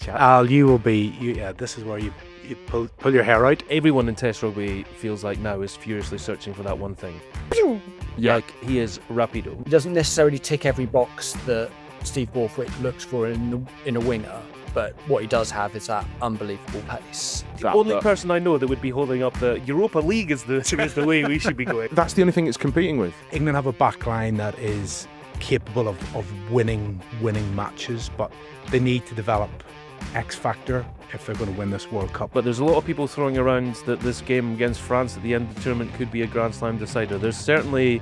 chat. Al, you will be. This is where you pull your hair out. Everyone in Test Rugby feels like now is furiously searching for that one thing. Yeah. Like he is rapido. He doesn't necessarily tick every box that Steve Borthwick looks for in a winger, but what he does have is that unbelievable pace. The only person I know that would be holding up the Europa League is the way we should be going. That's the only thing it's competing with. England have a back line that is capable of winning matches, but they need to develop X factor if they're going to win this World Cup. But there's a lot of people throwing around that this game against France at the end of the tournament could be a Grand Slam decider. There's certainly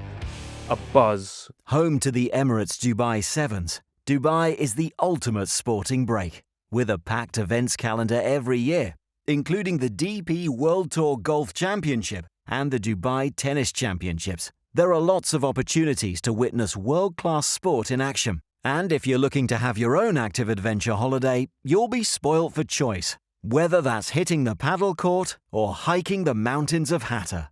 a buzz. Home to the Emirates Dubai Sevens, Dubai is the ultimate sporting break, with a packed events calendar every year, including the DP World Tour Golf Championship and the Dubai Tennis Championships. There are lots of opportunities to witness world-class sport in action. And if you're looking to have your own active adventure holiday, you'll be spoilt for choice, whether that's hitting the paddle court or hiking the mountains of Hatta.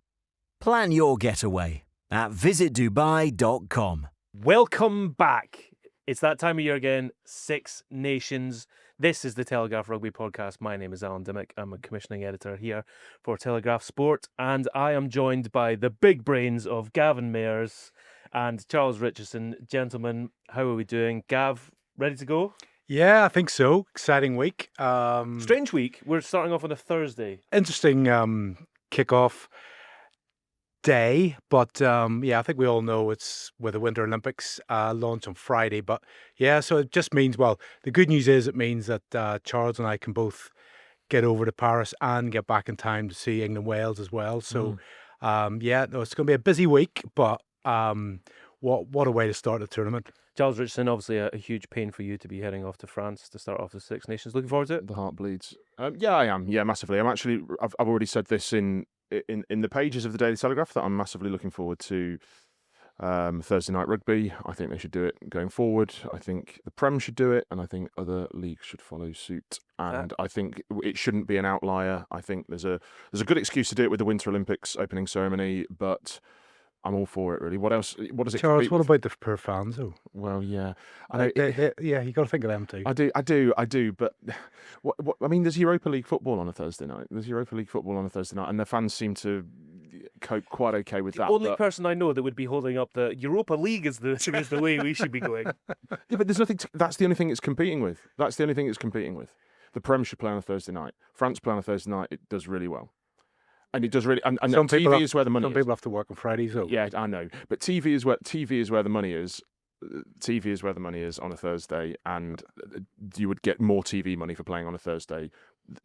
Plan your getaway at visitdubai.com. Welcome back. It's that time of year again, Six Nations. This is the Telegraph Rugby Podcast. My name is Alan Dimmock. I'm a commissioning editor here for Telegraph Sport, and I am joined by the big brains of Gavin Mayers and Charles Richardson. Gentlemen, how are we doing? Gav, ready to go? Yeah, I think so. Exciting week. Strange week. We're starting off on a Thursday. Interesting kick-off day, but I think we all know it's with the Winter Olympics launch on Friday. But yeah, so it just means, well, the good news is it means that Charles and I can both get over to Paris and get back in time to see England-Wales as well. So it's going to be a busy week, but what a way to start the tournament. Charles Richardson, obviously a huge pain for you to be heading off to France to start off the Six Nations. Looking forward to it? The heart bleeds. Yeah, I am. Yeah, massively. I've already said this in the pages of the Daily Telegraph that I'm massively looking forward to Thursday night rugby. I think they should do it going forward. I think the Prem should do it, and I think other leagues should follow suit. And I think it shouldn't be an outlier. I think there's a good excuse to do it with the Winter Olympics opening ceremony, but I'm all for it, really. What else? What does it? Charles, what about the poor fans, though? Well, yeah, you got to think of them too. I do. But what? I mean, there's Europa League football on a Thursday night. And the fans seem to cope quite okay with that. The only person I know that would be holding up the Europa League is the way we should be going. Yeah, but there's nothing. That's the only thing it's competing with. The Prem should play on a Thursday night. France play on a Thursday night. It does really well. And it does really, and TV is where the money is. Some people have to work on Fridays, though. Yeah, I know, but TV is where the money is. TV is where the money is on a Thursday, and you would get more TV money for playing on a Thursday.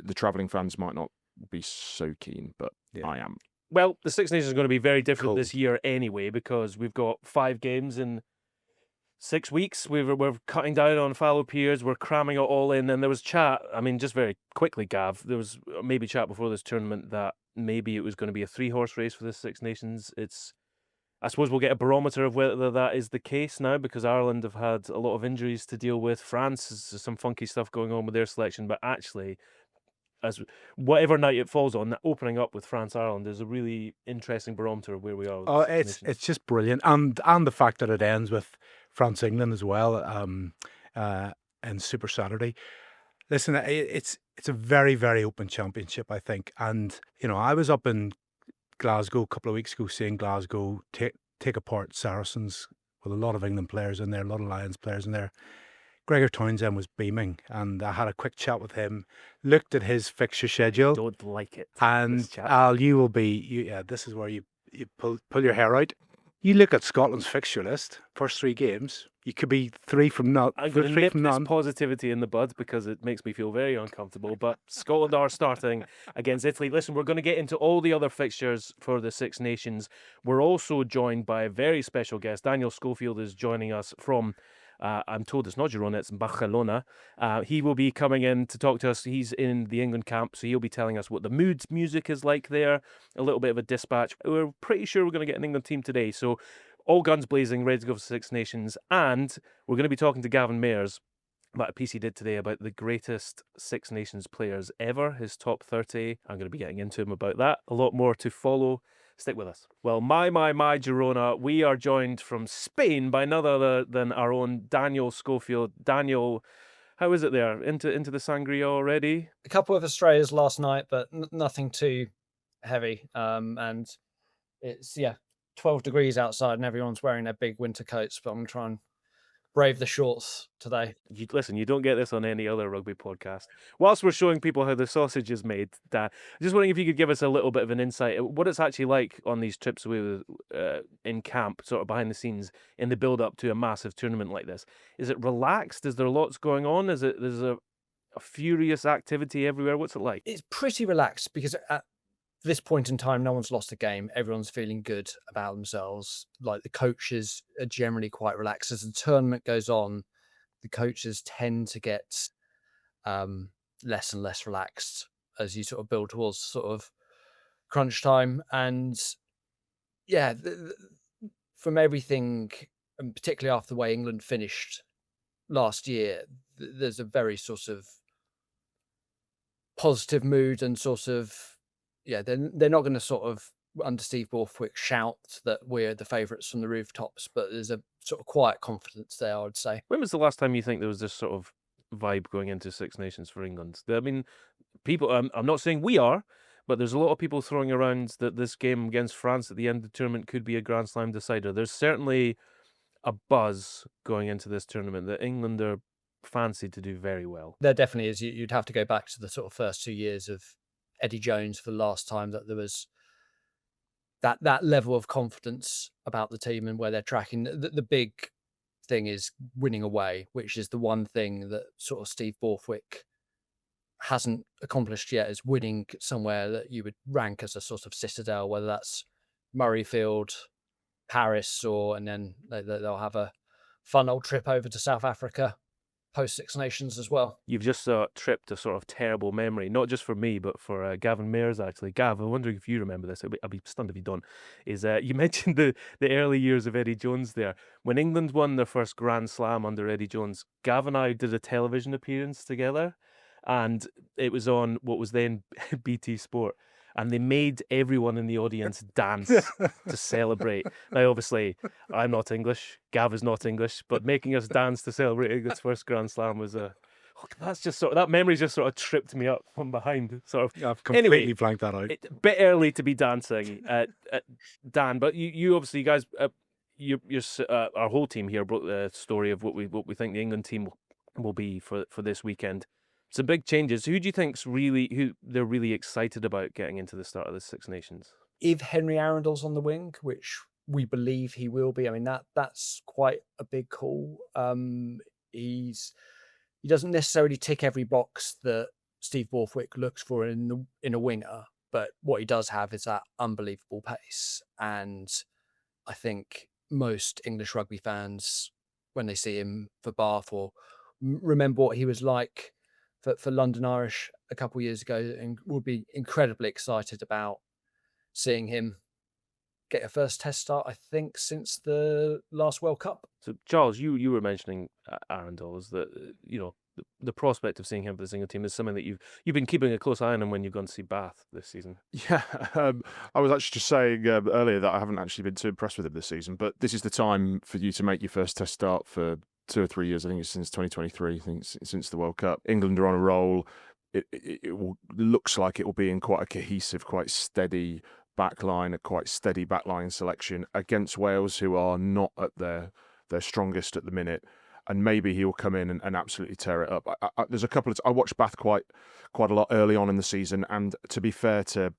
The travelling fans might not be so keen, but I am. Well, the Six Nations is going to be very different this year anyway, because we've got 5 games in 6 weeks. We're cutting down on fallow periods. We're cramming it all in. And there was chat, I mean, just very quickly, Gav, there was maybe chat before this tournament that maybe it was going to be a 3-horse race for the Six Nations. I suppose we'll get a barometer of whether that is the case now, because Ireland have had a lot of injuries to deal with. France has some funky stuff going on with their selection, but actually, as whatever night it falls on, opening up with France-Ireland is a really interesting barometer of where we are. With it's just brilliant, and the fact that it ends with France-England as well, and Super Saturday. Listen, it's a very, very open championship, I think. And, I was up in Glasgow a couple of weeks ago seeing Glasgow take apart Saracens with a lot of England players in there, a lot of Lions players in there. Gregor Townsend was beaming, and I had a quick chat with him, looked at his fixture schedule. Don't like it. And Al, you will be, this is where you pull your hair out. You look at Scotland's fixture list, first 3 games, you could be 3 from none. I'm going to nip this positivity in the bud because it makes me feel very uncomfortable. But Scotland are starting against Italy. Listen, we're going to get into all the other fixtures for the Six Nations. We're also joined by a very special guest. Daniel Schofield is joining us from, I'm told it's not Girona, it's Barcelona. He will be coming in to talk to us. He's in the England camp, so he'll be telling us what the music is like there, a little bit of a dispatch. We're pretty sure we're going to get an England team today, so all guns blazing, ready to go for Six Nations. And we're going to be talking to Gavin Mayers about a piece he did today about the greatest Six Nations players ever, his top 30. I'm going to be getting into him about that. A lot more to follow. Stick with us. Well, my Girona, we are joined from Spain by none other than our own Daniel Schofield. Daniel How is it there? Into the sangria already? A couple of Australias last night, but nothing too heavy. And it's 12 degrees outside, and everyone's wearing their big winter coats. But I'm trying to brave the shorts today. Listen, you don't get this on any other rugby podcast. Whilst we're showing people how the sausage is made, Dan, just wondering if you could give us a little bit of an insight what it's actually like on these trips with in camp, sort of behind the scenes, in the build-up to a massive tournament like this. Is it relaxed? Is there lots going on? There's a furious activity everywhere? What's it like? It's pretty relaxed because at this point in time, no one's lost a game. Everyone's feeling good about themselves. Like, the coaches are generally quite relaxed. As the tournament goes on, the coaches tend to get less and less relaxed as you sort of build towards sort of crunch time. And yeah, from everything, and particularly after the way England finished last year, there's a very sort of positive mood and sort of, they're not going to sort of, under Steve Borthwick, shout that we're the favourites from the rooftops, but there's a sort of quiet confidence there, I would say. When was the last time you think there was this sort of vibe going into Six Nations for England? I mean, people, I'm not saying we are, but there's a lot of people throwing around that this game against France at the end of the tournament could be a Grand Slam decider. There's certainly a buzz going into this tournament that England are fancied to do very well. There definitely is. You'd have to go back to the sort of first 2 years of Eddie Jones for the last time that there was that level of confidence about the team and where they're tracking. The big thing is winning away, which is the one thing that sort of Steve Borthwick hasn't accomplished yet, is winning somewhere that you would rank as a sort of citadel, whether that's Murrayfield, Paris, and then they'll have a fun old trip over to South Africa post Six Nations as well. You've just tripped a sort of terrible memory, not just for me, but for Gavin Mayers, actually. Gav, I'm wondering if you remember this. I'll be stunned if you don't. You mentioned the early years of Eddie Jones there. When England won their first Grand Slam under Eddie Jones, Gav and I did a television appearance together, and it was on what was then BT Sport. And they made everyone in the audience dance to celebrate. Now, obviously, I'm not English. Gav is not English. But making us dance to celebrate England's first Grand Slam was that memory just sort of tripped me up from behind. I've completely blanked that out. A bit early to be dancing, Dan. But you obviously, guys, our whole team here brought the story of what we think the England team will be for this weekend. Some big changes. Who do you think's who they're really excited about getting into the start of the Six Nations? If Henry Arundell's on the wing, which we believe he will be, I mean that's quite a big call. He doesn't necessarily tick every box that Steve Borthwick looks for in a winger, but what he does have is that unbelievable pace. And I think most English rugby fans, when they see him for Bath or remember what he was like for London Irish a couple of years ago, and will be incredibly excited about seeing him get a first test start, I think, since the last World Cup. So, Charles, you were mentioning Arundell, is that the prospect of seeing him for the single team is something that you've been keeping a close eye on him when you've gone to see Bath this season. Yeah, I was actually just saying earlier that I haven't actually been too impressed with him this season, but this is the time for you to make your first test start for 2 or 3 years. I think it's since 2023, I think since the World Cup. England are on a roll. It looks like it will be in quite a cohesive, quite steady backline, a quite steady backline selection against Wales, who are not at their strongest at the minute. And maybe he will come in and absolutely tear it up. There's a couple of I watched Bath quite a lot early on in the season, and to be fair to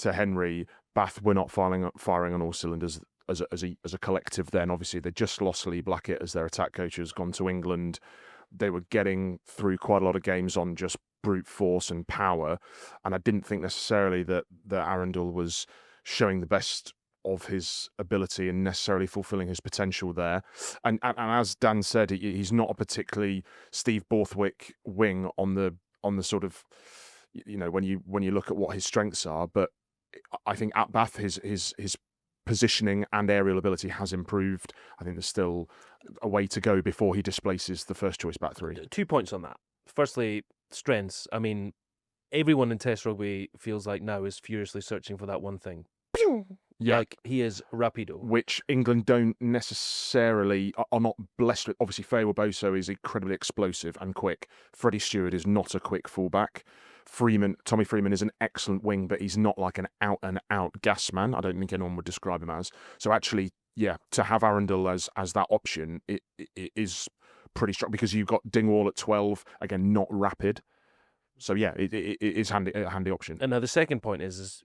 Henry, Bath were not firing on all cylinders as a collective. Then obviously they just lost Lee Blackett as their attack coach has gone to England. They were getting through quite a lot of games on just brute force and power, and I didn't think necessarily that Arundell was showing the best of his ability and necessarily fulfilling his potential there. And as Dan said, he's not a particularly Steve Borthwick wing on the sort of, when you look at what his strengths are. But I think at Bath his positioning and aerial ability has improved. I think there's still a way to go before he displaces the first choice back three. 2 points on that. Firstly, strengths. I mean, everyone in Test rugby feels like now is furiously searching for that one thing. Yeah. Like, he is rapido. Which England don't necessarily are not blessed with. Obviously, Faye Boso is incredibly explosive and quick. Freddie Stewart is not a quick fullback. Tommy Freeman is an excellent wing, but he's not like an out-and-out gas man. I don't think anyone would describe him as. So actually, yeah, to have Arundell as that option, it is pretty strong because you've got Dingwall at 12, again, not rapid. So yeah, it is a handy option. And now the second point is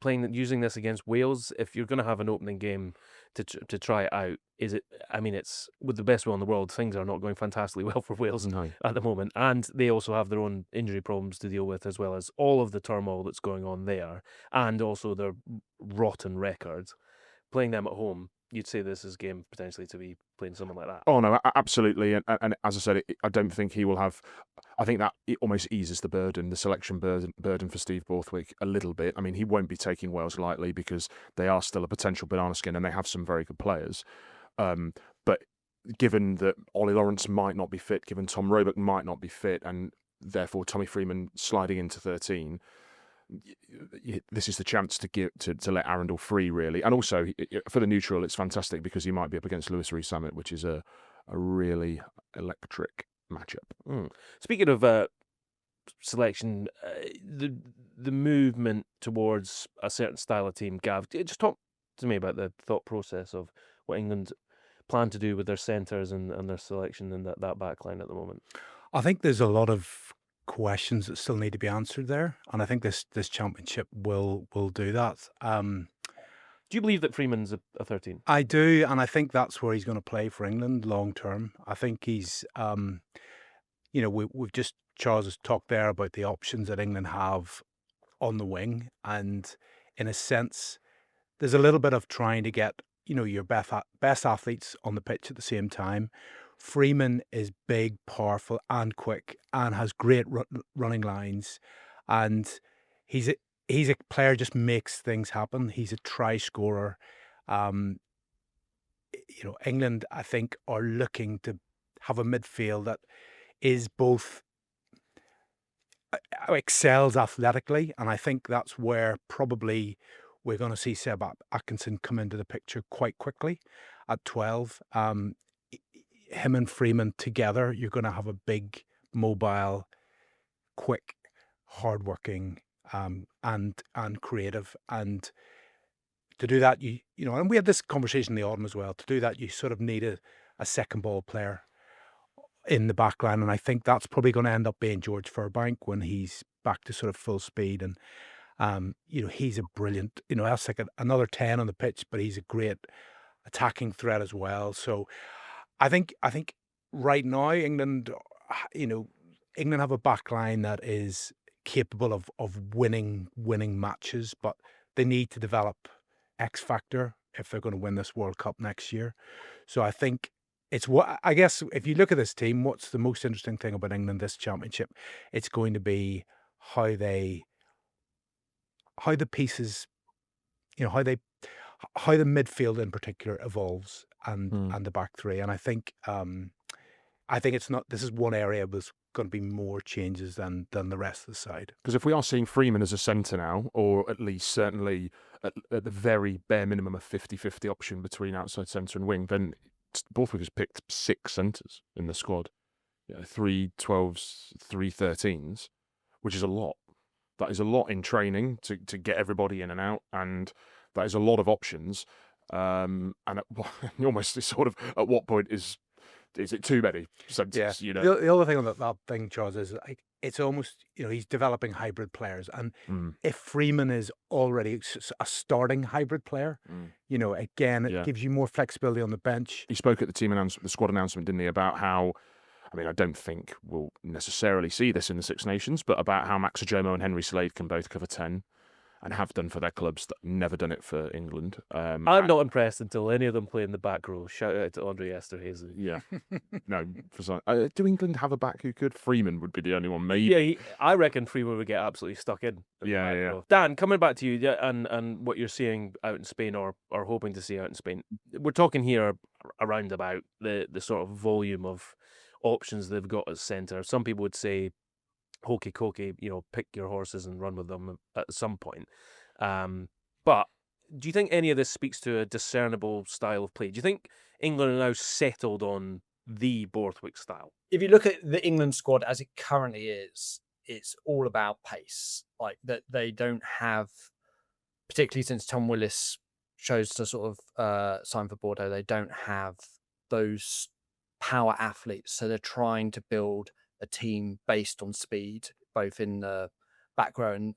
using this against Wales. If you're going to have an opening game to try it out, it's with the best will in the world, things are not going fantastically well for Wales at the moment, and they also have their own injury problems to deal with, as well as all of the turmoil that's going on there, and also their rotten records. Playing them at home, you'd say this is game potentially to be playing someone like that. Oh no, absolutely, and as I said, I don't think he will have. I think that it almost eases the selection burden for Steve Borthwick a little bit. I mean, he won't be taking Wales lightly because they are still a potential banana skin and they have some very good players. But given that Ollie Lawrence might not be fit, given Tom Roebuck might not be fit, and therefore Tommy Freeman sliding into 13. This is the chance to let Arundell free, really. And also, for the neutral, it's fantastic because he might be up against Lewis Rees-Summit, which is a really electric matchup. Speaking of selection, the movement towards a certain style of team, Gav, just talk to me about the thought process of what England plan to do with their centres and their selection in that back line at the moment. I think there's a lot of questions that still need to be answered there, and I think this championship will do that. Do you believe that Freeman's a 13? I do, and I think that's where he's going to play for England long term. I think he's, we've just, Charles has talked there about the options that England have on the wing, and in a sense, there's a little bit of trying to get your best athletes on the pitch at the same time. Freeman is big, powerful, and quick, and has great running lines, and he's a player just makes things happen. He's a try scorer. England, I think, are looking to have a midfield that is both excels athletically, and I think that's where probably we're going to see Seb Atkinson come into the picture quite quickly at 12. Him and Freeman together, you're going to have a big, mobile, quick, hardworking, and creative. And to do that, and we had this conversation in the autumn as well. To do that, you sort of need a second ball player in the back line, and I think that's probably going to end up being George Furbank when he's back to sort of full speed. And he's a brilliant, that's like another 10 on the pitch, but he's a great attacking threat as well. So I think right now England have a back line that is capable of winning matches, but they need to develop X factor if they're going to win this World Cup next year. So I think I guess if you look at this team, what's the most interesting thing about England this championship? It's going to be how the pieces, how the midfield in particular evolves and the back three. And I think it's not. This is one area there's going to be more changes than the rest of the side. Because if we are seeing Freeman as a centre now, or at least certainly at the very bare minimum a 50-50 option between outside centre and wing, then Borthwick has picked 6 centres in the squad. 3 12s, 3 13s, which is a lot. That is a lot in training to get everybody in and out, and that is a lot of options. And almost sort of at what point is it too many centres? Yeah. The other thing on that thing, Charles, is like it's almost he's developing hybrid players, and if Freeman is already a starting hybrid player, again it gives you more flexibility on the bench. He spoke at the squad announcement, didn't he, about how. I mean, I don't think we'll necessarily see this in the Six Nations, but about how Max Ojomo and Henry Slade can both cover 10 and have done for their clubs that have never done it for England. I'm not impressed until any of them play in the back row. Shout out to Andre Esterhazy. Yeah. No. Do England have a back who could? Freeman would be the only one, maybe. Yeah, I reckon Freeman would get absolutely stuck in. Yeah. Dan, coming back to you and what you're seeing out in Spain or hoping to see out in Spain. We're talking here around about the sort of volume of options they've got at centre. Some people would say hokey cokey, pick your horses and run with them at some point. But do you think any of this speaks to a discernible style of play? Do you think England are now settled on the Borthwick style? If you look at the England squad as it currently is, it's all about pace. Like that, they don't have, particularly since Tom Willis chose to sort of sign for Bordeaux, they don't have those power athletes. So they're trying to build a team based on speed, both in the back row and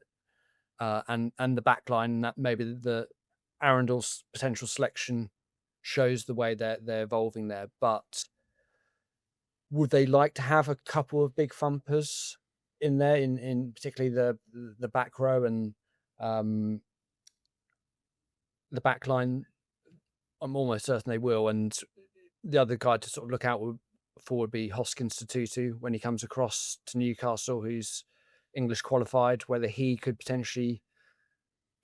the back line. And that maybe the Arundell's potential selection shows the way they're evolving there. But would they like to have a couple of big thumpers in there, in particularly the back row and the back line? I'm almost certain they will. And the other guy to sort of look out for would be Hoskins to Tutu when he comes across to Newcastle, who's English qualified, whether he could potentially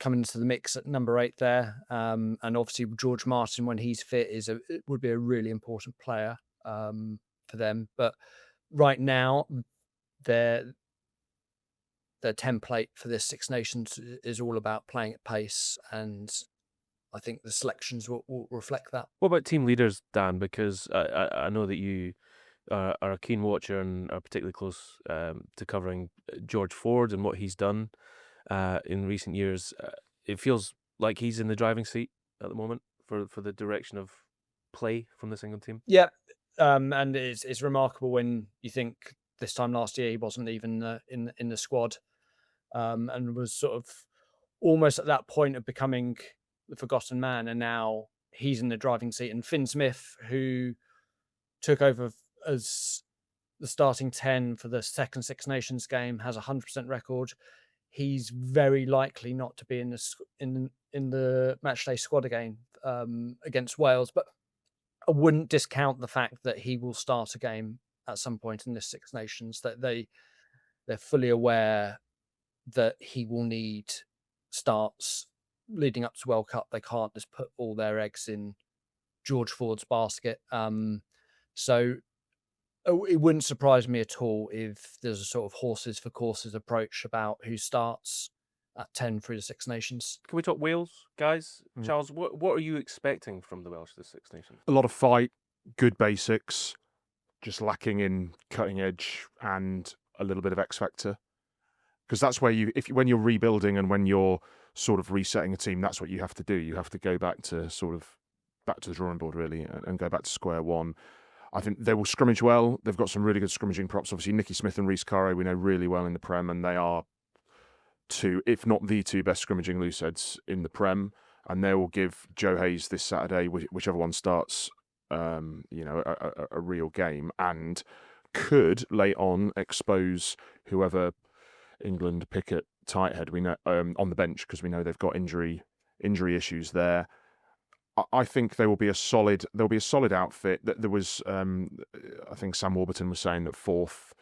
come into the mix at number 8 there. And obviously George Martin, when he's fit, would be a really important player for them. But right now, their template for this Six Nations is all about playing at pace, and I think the selections will reflect that. What about team leaders, Dan? Because I know that you are a keen watcher and are particularly close to covering George Ford and what he's done in recent years. It feels like he's in the driving seat at the moment for the direction of play from this England team. Yeah, and it's remarkable when you think this time last year he wasn't even in the squad, and was sort of almost at that point of becoming the forgotten man, and now he's in the driving seat. And Finn Smith, who took over as the starting 10 for the second Six Nations game, has a 100% record. He's very likely not to be in the matchday squad again against Wales, but I wouldn't discount the fact that he will start a game at some point in this Six Nations. That they're fully aware that he will need starts leading up to World Cup. They can't just put all their eggs in George Ford's basket. So it wouldn't surprise me at all if there's a sort of horses for courses approach about who starts at 10 through the Six Nations. Can we talk Wales, guys? Charles, what are you expecting from the Welsh this Six Nations? A lot of fight, good basics, just lacking in cutting edge and a little bit of X factor. Because that's where when you're rebuilding and when you're sort of resetting a team, that's what you have to do. You have to go back to the drawing board really and go back to square one. I think they will scrimmage well. They've got some really good scrimmaging props. Obviously, Nicky Smith and Rhys Caro we know really well in the Prem, and they are two, if not the two best scrimmaging looseheads in the Prem. And they will give Joe Hayes this Saturday, whichever one starts, a real game, and could late on expose whoever England pick at tight head. We know on the bench, because we know they've got injury issues there. I think there will be a solid outfit. There was, I think Sam Warburton was saying that fourth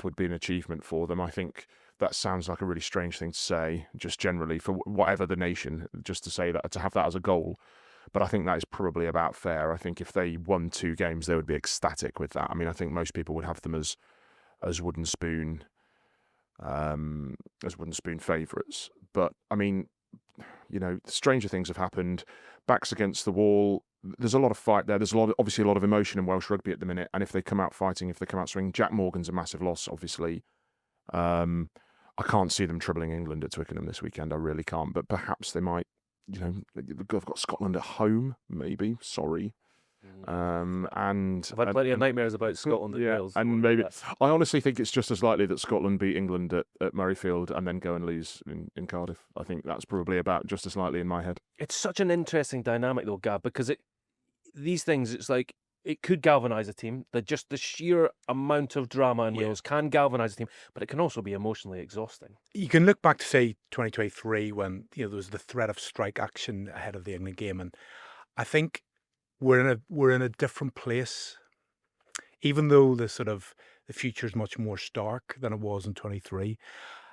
would be an achievement for them. I think that sounds like a really strange thing to say, just generally for whatever the nation, just to say that, to have that as a goal. But I think that is probably about fair. I think if they won 2 games, they would be ecstatic with that. I mean, I think most people would have them as wooden spoon favourites. But I mean, stranger things have happened. Backs against the wall. There's a lot of fight there. There's obviously a lot of emotion in Welsh rugby at the minute. And if they come out fighting, if they come out swinging, Jack Morgan's a massive loss, obviously. I can't see them troubling England at Twickenham this weekend. I really can't. But perhaps they might. They've got Scotland at home, maybe. Sorry. And I've had plenty of nightmares about Scotland and Wales. And maybe I honestly think it's just as likely that Scotland beat England at Murrayfield and then go and lose in Cardiff. I think that's probably about just as likely in my head. It's such an interesting dynamic though, Gav, because these things, it's like it could galvanise a team. That just the sheer amount of drama in Wales can galvanise a team, but it can also be emotionally exhausting. You can look back to say 2023 when there was the threat of strike action ahead of the England game, and I think we're in a different place, even though the future is much more stark than it was in 23.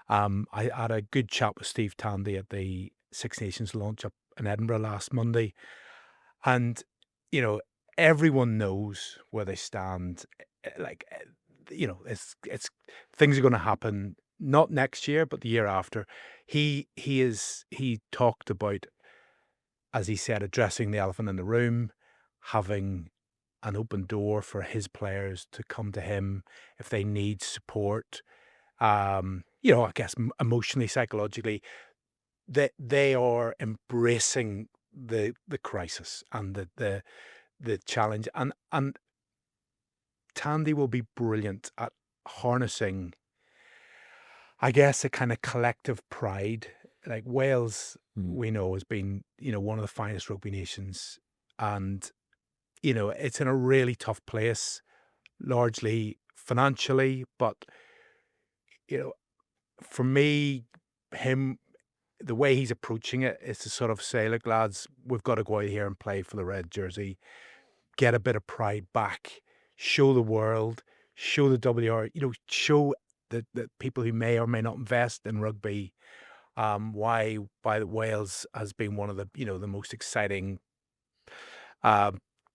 I had a good chat with Steve Tandy at the Six Nations launch up in Edinburgh last Monday, and everyone knows where they stand. It's things are going to happen, not next year but the year after. He talked about as he said, addressing the elephant in the room, having an open door for his players to come to him if they need support. I guess emotionally, psychologically, they are embracing the crisis and the challenge, and Tandy will be brilliant at harnessing, I guess, a kind of collective pride. Like Wales, we know, has been, one of the finest rugby nations, and it's in a really tough place, largely financially, but for me, the way he's approaching it is to sort of say, look, lads, we've got to go out here and play for the red jersey, get a bit of pride back, show the world, show the WR, show the people who may or may not invest in rugby, why Wales has been one of the, the most exciting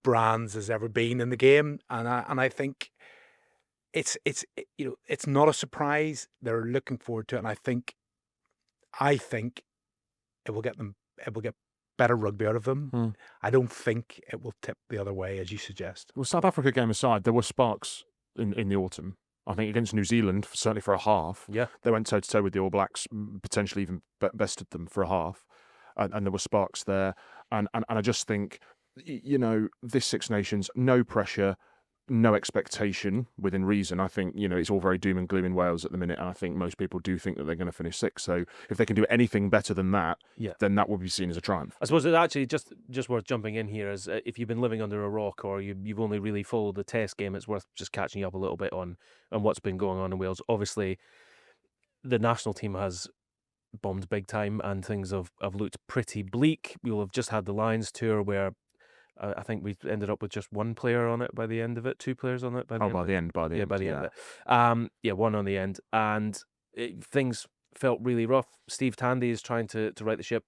brands has ever been in the game. And I think it's not a surprise. They're looking forward to it. And I think it will get better rugby out of them. I don't think it will tip the other way, as you suggest. Well, South Africa game aside, there were sparks in the autumn. I think against New Zealand, certainly for a half. Yeah. They went toe-to-toe with the All Blacks, potentially even bested them for a half. And there were sparks there. And I just think, this Six Nations, no pressure, no expectation within reason. I think, it's all very doom and gloom in Wales at the minute. And I think most people do think that they're going to finish sixth. So if they can do anything better than that, then that will be seen as a triumph. I suppose it's actually just worth jumping in here, as if you've been living under a rock or you've only really followed the test game, it's worth just catching you up a little bit on what's been going on in Wales. Obviously, the national team has bombed big time and things have looked pretty bleak. We'll have just had the Lions tour where I think we ended up with just one player on it by the end of it, 2 players on it by the end. By the end By the end yeah. of it. One on the end. And things felt really rough. Steve Tandy is trying to right the ship.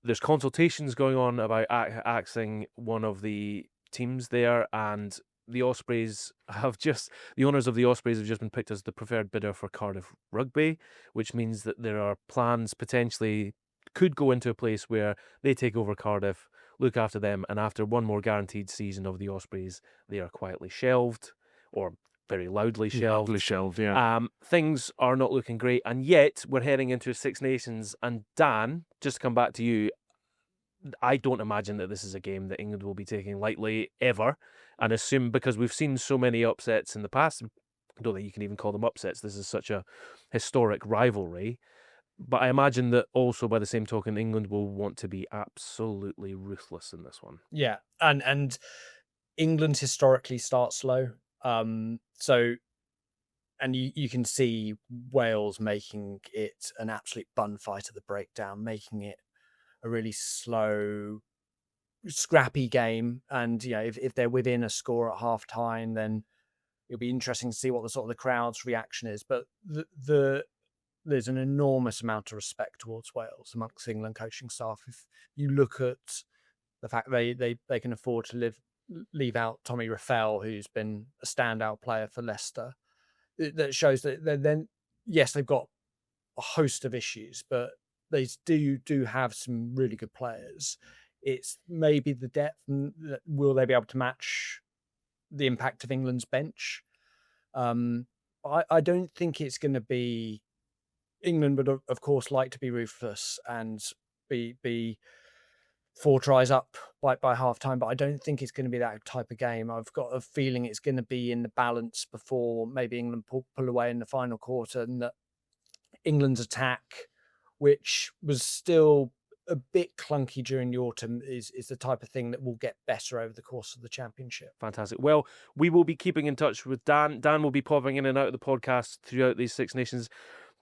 There's consultations going on about axing one of the teams there, and the Ospreys the owners of the Ospreys have just been picked as the preferred bidder for Cardiff Rugby, which means that there are plans potentially could go into a place where they take over Cardiff, look after them, and after one more guaranteed season of the Ospreys, they are quietly shelved, or very loudly shelved. Loudly shelved, yeah. Things are not looking great, and yet we're heading into Six Nations. And Dan, just to come back to you, I don't imagine that this is a game that England will be taking lightly ever, and assume, because we've seen so many upsets in the past, I don't think you can even call them upsets. This is such a historic rivalry. But I imagine that also, by the same token, England will want to be absolutely ruthless in this one. Yeah, and England historically starts slow. And you can see Wales making it an absolute bun fight at the breakdown, making it a really slow, scrappy game. And if they're within a score at half time, then it'll be interesting to see what the crowd's reaction is. But there's an enormous amount of respect towards Wales amongst the England coaching staff. If you look at the fact they can afford to leave out Tommy Freeman, who's been a standout player for Leicester, that shows that then, yes, they've got a host of issues, but they do have some really good players. It's maybe the depth, and will they be able to match the impact of England's bench? I don't think it's going to be. England would, of course, like to be ruthless and be 4 tries up by half time, but I don't think it's going to be that type of game. I've got a feeling it's going to be in the balance before maybe England pull away in the final quarter, and that England's attack, which was still a bit clunky during the autumn, is the type of thing that will get better over the course of the championship. Fantastic. Well, we will be keeping in touch with Dan. Dan will be popping in and out of the podcast throughout these Six Nations.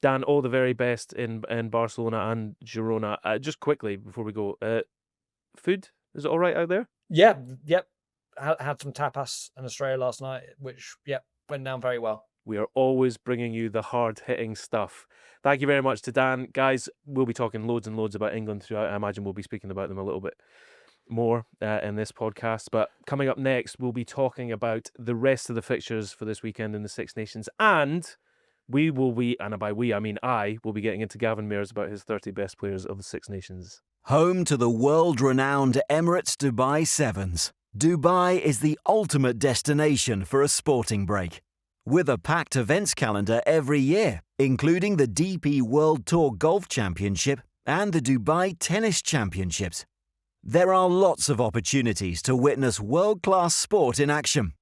Dan, all the very best in Barcelona and Girona. Just quickly before we go, food, is it all right out there? Yeah, yep. Had some tapas in Australia last night, which went down very well. We are always bringing you the hard-hitting stuff. Thank you very much to Dan. Guys, we'll be talking loads and loads about England throughout. I imagine we'll be speaking about them a little bit more in this podcast. But coming up next, we'll be talking about the rest of the fixtures for this weekend in the Six Nations, and and by we I mean I will be getting into Gavin Mayers about his 30 best players of the Six Nations. Home to the world-renowned Emirates Dubai Sevens, Dubai is the ultimate destination for a sporting break. With a packed events calendar every year, including the DP World Tour Golf Championship and the Dubai Tennis Championships. There are lots of opportunities to witness world-class sport in action.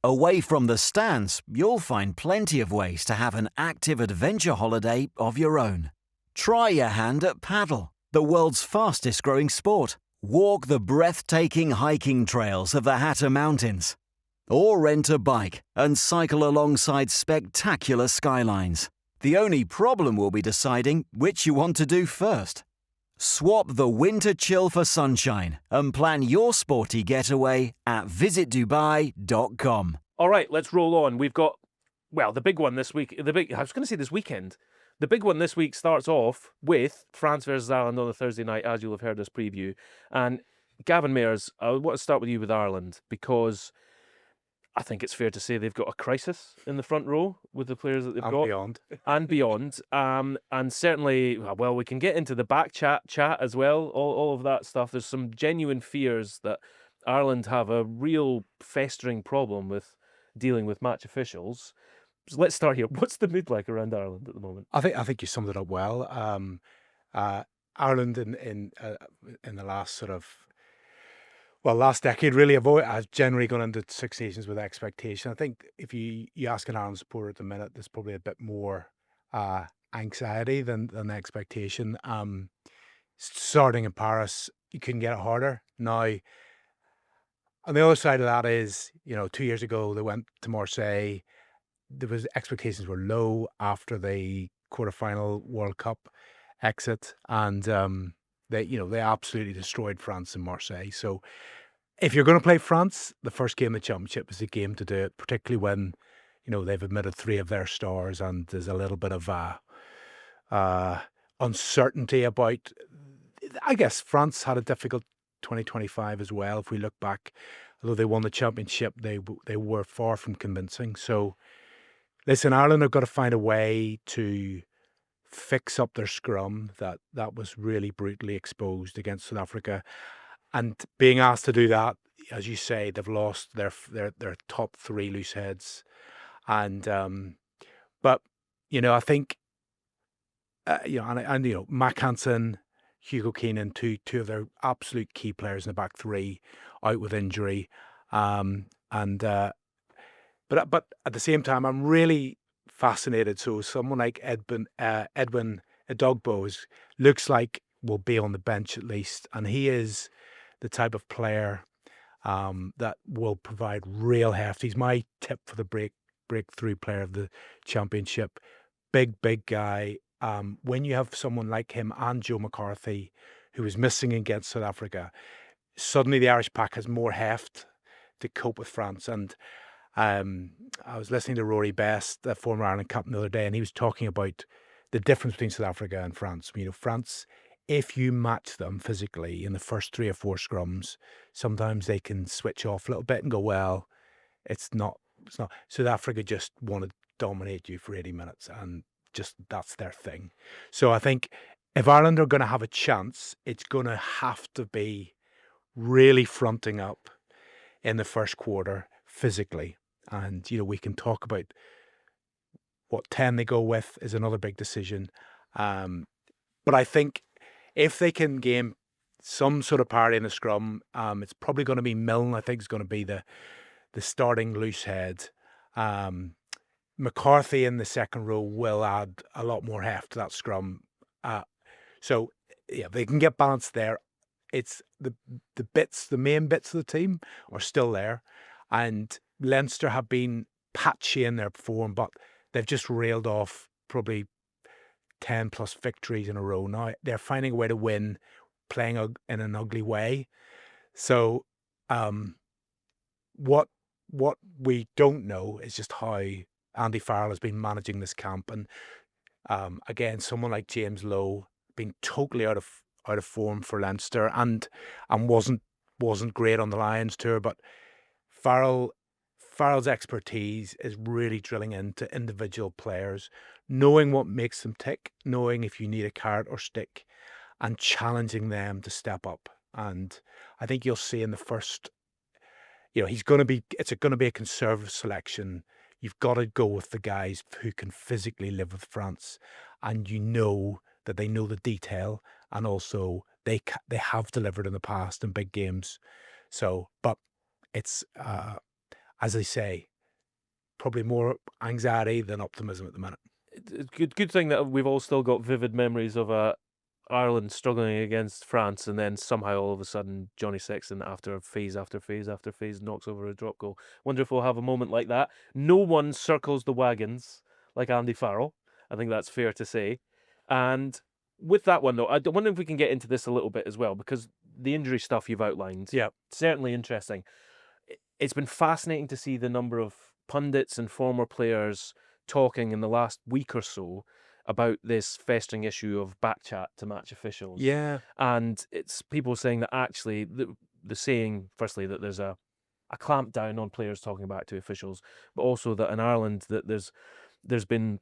Away from the stands, you'll find plenty of ways to have an active adventure holiday of your own. Try your hand at paddle, the world's fastest-growing sport. Walk the breathtaking hiking trails of the Hatter Mountains. Or rent a bike and cycle alongside spectacular skylines. The only problem will be deciding which you want to do first. Swap the winter chill for sunshine and plan your sporty getaway at visitdubai.com. All right, let's roll on. We've got, well, the big one this week. I was going to say this weekend. The big one this week starts off with France versus Ireland on a Thursday night, as you'll have heard us preview. And Gavin Mayers, I want to start with you with Ireland, because I think it's fair to say they've got a crisis in the front row with the players that they've got. And beyond. And certainly, well, we can get into the back chat as well, all of that stuff. There's some genuine fears that Ireland have a real festering problem with dealing with match officials. So let's start here. What's the mood like around Ireland at the moment? I think you summed it up well. Ireland in the last last decade really has generally gone into Six Nations with expectation. I think if you ask an Ireland supporter at the minute, there's probably a bit more anxiety than expectation. Starting in Paris, you couldn't get it harder. Now, on the other side of that is, 2 years ago they went to Marseille. Expectations were low after the quarterfinal World Cup exit, and they absolutely destroyed France in Marseille. So if you're going to play France, the first game of the championship is the game to do it, particularly when they've admitted 3 of their stars and there's a little bit of uncertainty about. I guess France had a difficult 2025 as well. If we look back, although they won the championship, they were far from convincing. So listen, Ireland have got to find a way to fix up their scrum that was really brutally exposed against South Africa, and being asked to do that, as you say, they've lost their top 3 loose heads, and but I think Mac Hansen, Hugo Keenan, two of their absolute key players in the back 3 out with injury, But at the same time, I'm really fascinated. So someone like Edwin Edogbo looks like will be on the bench at least, and he is the type of player that will provide real heft. He's my tip for the breakthrough player of the championship. Big guy. When you have someone like him and Joe McCarthy, who was missing against South Africa, suddenly the Irish pack has more heft to cope with France. And I was listening to Rory Best, the former Ireland captain, the other day, and he was talking about the difference between South Africa and France. France, if you match them physically in the first 3 or 4 scrums, sometimes they can switch off a little bit and go, well, it's not. South Africa just want to dominate you for 80 minutes, and just that's their thing. So I think if Ireland are going to have a chance, it's going to have to be really fronting up in the first quarter physically. And, we can talk about what 10 they go with is another big decision. But I think if they can gain some sort of parity in the scrum, it's probably going to be Milne, I think, is going to be the starting loose head. McCarthy in the second row will add a lot more heft to that scrum. So, yeah, they can get balance there. It's the main bits of the team are still there. And Leinster have been patchy in their form, but they've just railed off probably 10 plus victories in a row. Now they're finding a way to win, playing in an ugly way. So what we don't know is just how Andy Farrell has been managing this camp. And again, someone like James Lowe been totally out of form for Leinster and wasn't great on the Lions tour, but Farrell's expertise is really drilling into individual players, knowing what makes them tick, knowing if you need a carrot or stick, and challenging them to step up. And I think you'll see in the first, it's going to be a conservative selection. You've got to go with the guys who can physically live with France, and that they know the detail, and also they have delivered in the past in big games. So, but it's as I say, probably more anxiety than optimism at the minute. It's good thing that we've all still got vivid memories of Ireland struggling against France, and then somehow all of a sudden Johnny Sexton, after phase after phase after phase, knocks over a drop goal. Wonder if we'll have a moment like that. No one circles the wagons like Andy Farrell. I think that's fair to say. And with that one, though, I wonder if we can get into this a little bit as well, because the injury stuff you've outlined, certainly interesting. It's been fascinating to see the number of pundits and former players talking in the last week or so about this festering issue of backchat to match officials. Yeah. And it's people saying that actually, the saying, firstly, that there's a clamp down on players talking back to officials, but also that in Ireland that there's been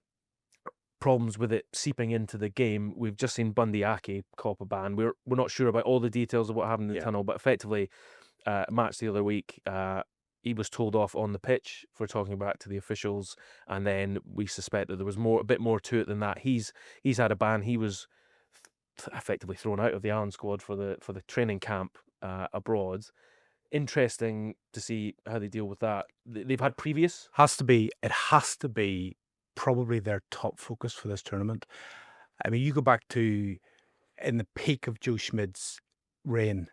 problems with it seeping into the game. We've just seen Bundy Aki cop a ban. We're not sure about all the details of what happened in the tunnel, but effectively, match the other week, he was told off on the pitch for talking back to the officials, and then we suspect that there was a bit more to it than that. He's had a ban. He was effectively thrown out of the Ireland squad for the training camp abroad. Interesting to see how they deal with that. They've had previous. It has to be probably their top focus for this tournament. I mean, you go back to in the peak of Joe Schmid's reign,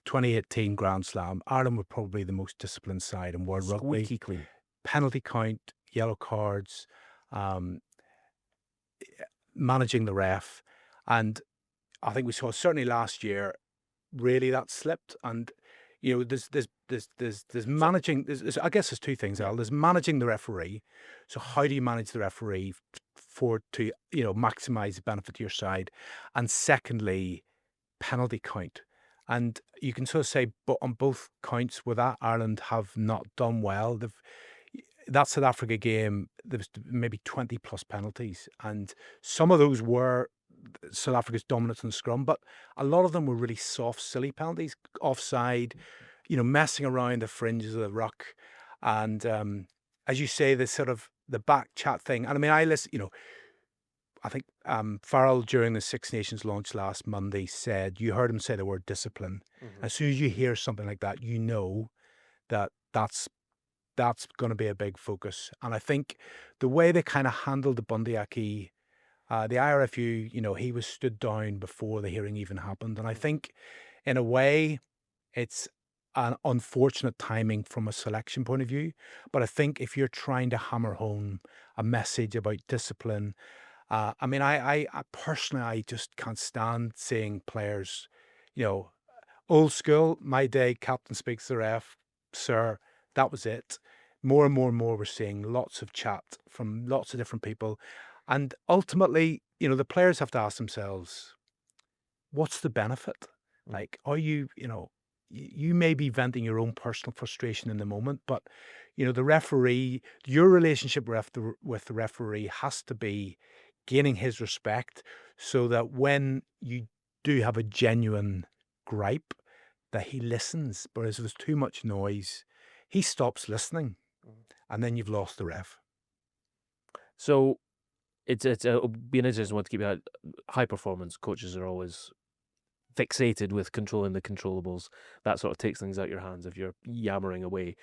2018 Grand Slam, Ireland were probably the most disciplined side in world rugby. Squeaky clean. Penalty count, yellow cards, managing the ref, and I think we saw certainly last year, really that slipped. And there's managing. I guess there's two things, Al. There's managing the referee. So how do you manage the referee to maximise the benefit to your side, and secondly, penalty count. And you can sort of say, but on both counts where that Ireland have not done well, that South Africa game, there was maybe 20 plus penalties, and some of those were South Africa's dominance in the scrum, but a lot of them were really soft, silly penalties, offside, messing around the fringes of the ruck, and as you say, the sort of the back chat thing. And I mean, I think Farrell during the Six Nations launch last Monday you heard him say the word discipline. Mm-hmm. As soon as you hear something like that, you know that's going to be a big focus. And I think the way they kind of handled the Bundy Aki, the IRFU, he was stood down before the hearing even happened. And I think in a way it's an unfortunate timing from a selection point of view. But I think if you're trying to hammer home a message about discipline, I mean, I personally, I just can't stand seeing players, old school, my day, captain speaks to the ref, sir, that was it. More and more and more, we're seeing lots of chat from lots of different people. And ultimately, the players have to ask themselves, what's the benefit? Like, are you may be venting your own personal frustration in the moment, but, the referee, your relationship with the referee has to be gaining his respect, so that when you do have a genuine gripe, that he listens. But if there's too much noise, he stops listening, and then you've lost the ref. So it'll be an interesting one to keep out. High performance coaches are always fixated with controlling the controllables. That sort of takes things out of your hands if you're yammering away.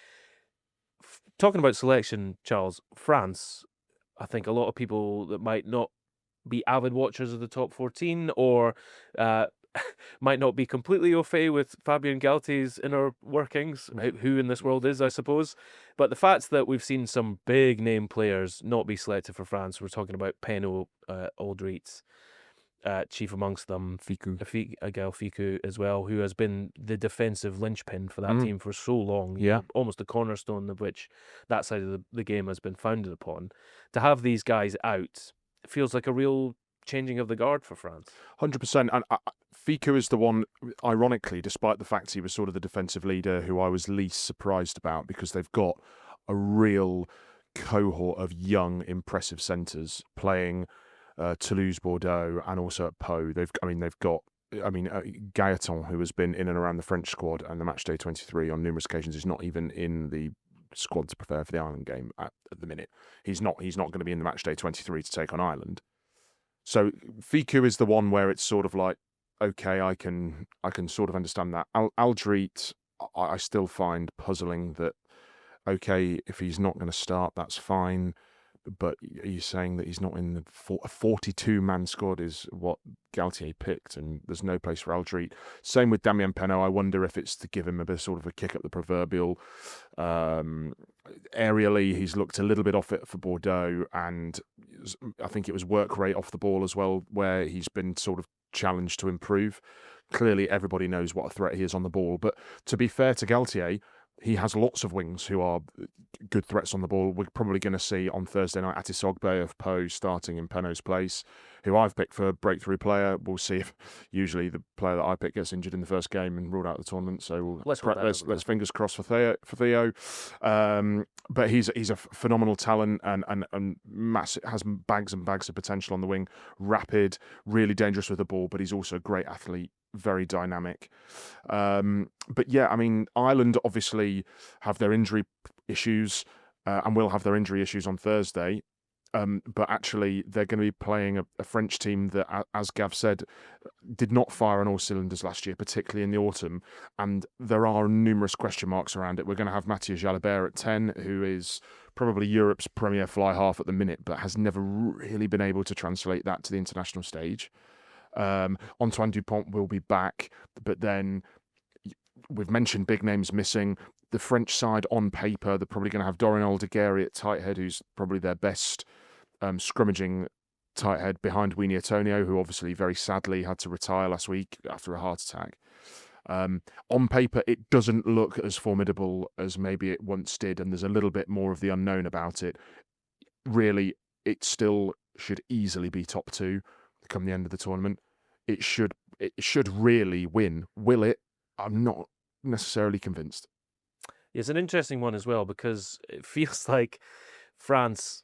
Talking about selection, Charles, France, I think a lot of people that might not be avid watchers of the top 14 or might not be completely au fait with Fabien Galtier's inner workings, who in this world is, I suppose. But the fact that we've seen some big name players not be selected for France, we're talking about Penaud, Aldrit, chief amongst them, Agail Fickou as well, who has been the defensive linchpin for that team for so long. Yeah. Almost the cornerstone of which that side of the game has been founded upon. To have these guys out, it feels like a real changing of the guard for France. 100%. And Fickou is the one, ironically, despite the fact he was sort of the defensive leader, who I was least surprised about, because they've got a real cohort of young, impressive centres playing Toulouse, Bordeaux, and also at Pau. They've got Gaetan, who has been in and around the French squad and the Matchday 23 on numerous occasions, is not even in the squad to prepare for the Ireland game at the minute. He's not going to be in the Matchday 23 to take on Ireland. So Fiku is the one where it's sort of like, okay, I can sort of understand that. Aldrit, I still find puzzling that, okay, if he's not going to start, that's fine. But are you saying that he's not in the 42-man squad is what Galtier picked, and there's no place for Aldrit? Same with Damien Penaud. I wonder if it's to give him a bit sort of a kick up the proverbial. Aerially, he's looked a little bit off it for Bordeaux, and I think it was work rate off the ball as well, where he's been sort of challenged to improve. Clearly, everybody knows what a threat he is on the ball. But to be fair to Galtier, he has lots of wings who are good threats on the ball. We're probably going to see on Thursday night Atisogbe of Pau starting in Penaud's place, who I've picked for breakthrough player. We'll see if usually the player that I pick gets injured in the first game and ruled out of the tournament. So let's fingers crossed for Theo. But he's a phenomenal talent and massive, has bags and bags of potential on the wing. Rapid, really dangerous with the ball, but he's also a great athlete. Very dynamic. But yeah, I mean, Ireland obviously have their injury issues and will have their injury issues on Thursday. But actually, they're going to be playing a French team that, as Gav said, did not fire on all cylinders last year, particularly in the autumn. And there are numerous question marks around it. We're going to have Mathieu Jalibert at 10, who is probably Europe's premier fly half at the minute, but has never really been able to translate that to the international stage. Antoine Dupont will be back, but then we've mentioned big names missing. The French side on paper, they're probably going to have Dorian Aldegheri at tight head, who's probably their best scrummaging tight head behind Winnie Antonio, who obviously very sadly had to retire last week after a heart attack. On paper, it doesn't look as formidable as maybe it once did, and there's a little bit more of the unknown about it. Really, it still should easily be top two come the end of the tournament. It should really win. Will it? I'm not necessarily convinced. It's an interesting one as well, because it feels like France,